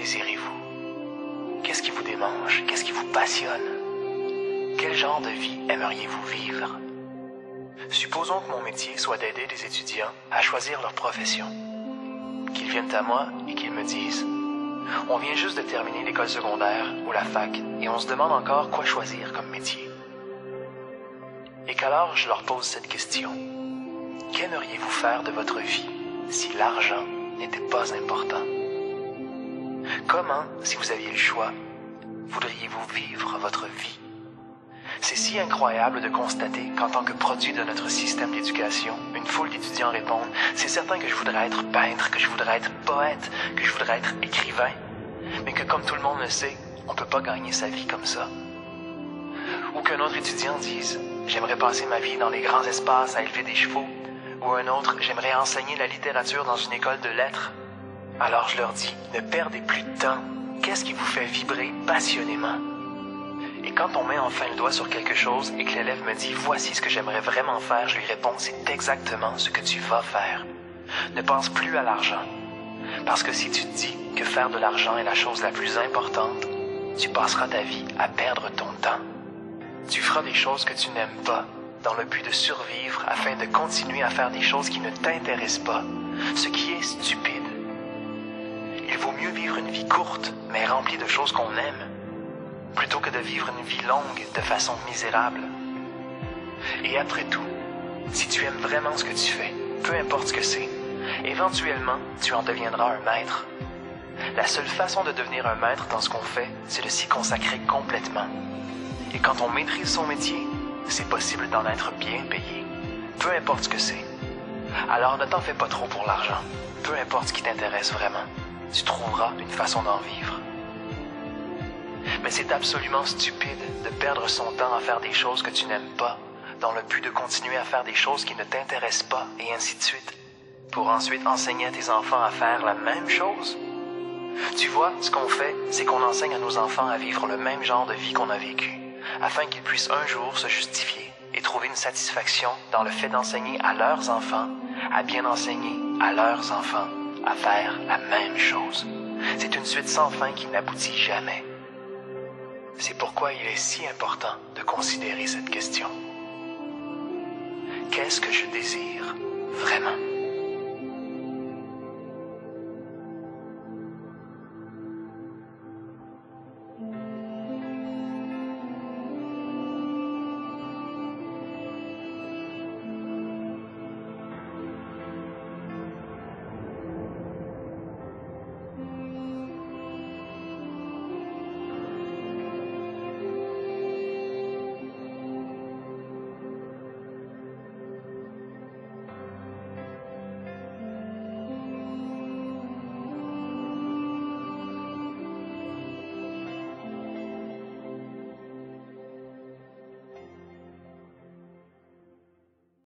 désirez-vous? Qu'est-ce qui vous démange? Qu'est-ce qui vous passionne? Quel genre de vie aimeriez-vous vivre? Supposons que mon métier soit d'aider des étudiants à choisir leur profession. Qu'ils viennent à moi et qu'ils me disent « On vient juste de terminer l'école secondaire ou la fac et on se demande encore quoi choisir comme métier. » Et qu'alors je leur pose cette question. Qu'aimeriez-vous faire de votre vie si l'argent n'était pas important? Comment, si vous aviez le choix, voudriez-vous vivre votre vie? C'est si incroyable de constater qu'en tant que produit de notre système d'éducation, une foule d'étudiants répondent « C'est certain que je voudrais être peintre, que je voudrais être poète, que je voudrais être écrivain. » Mais que comme tout le monde le sait, on ne peut pas gagner sa vie comme ça. Ou qu'un autre étudiant dise « J'aimerais passer ma vie dans les grands espaces à élever des chevaux. » Ou un autre « J'aimerais enseigner la littérature dans une école de lettres. » Alors je leur dis « Ne perdez plus de temps. Qu'est-ce qui vous fait vibrer passionnément? » Et quand on met enfin le doigt sur quelque chose et que l'élève me dit « Voici ce que j'aimerais vraiment faire », je lui réponds « C'est exactement ce que tu vas faire. Ne pense plus à l'argent. Parce que si tu te dis que faire de l'argent est la chose la plus importante, tu passeras ta vie à perdre ton temps. Tu feras des choses que tu n'aimes pas, dans le but de survivre afin de continuer à faire des choses qui ne t'intéressent pas, ce qui est stupide. Il vaut mieux vivre une vie courte, mais remplie de choses qu'on aime, plutôt que de vivre une vie longue de façon misérable. Et après tout, si tu aimes vraiment ce que tu fais, peu importe ce que c'est, éventuellement, tu en deviendras un maître. La seule façon de devenir un maître dans ce qu'on fait, c'est de s'y consacrer complètement. Et quand on maîtrise son métier, c'est possible d'en être bien payé, peu importe ce que c'est. Alors ne t'en fais pas trop pour l'argent, peu importe ce qui t'intéresse vraiment, tu trouveras une façon d'en vivre. Mais c'est absolument stupide de perdre son temps à faire des choses que tu n'aimes pas, dans le but de continuer à faire des choses qui ne t'intéressent pas, et ainsi de suite, pour ensuite enseigner à tes enfants à faire la même chose. Tu vois, ce qu'on fait, c'est qu'on enseigne à nos enfants à vivre le même genre de vie qu'on a vécu, afin qu'ils puissent un jour se justifier et trouver une satisfaction dans le fait d'enseigner à leurs enfants, à bien enseigner à leurs enfants, à faire la même chose. C'est une suite sans fin qui n'aboutit jamais. C'est pourquoi il est si important de considérer cette question. Qu'est-ce que je désire vraiment?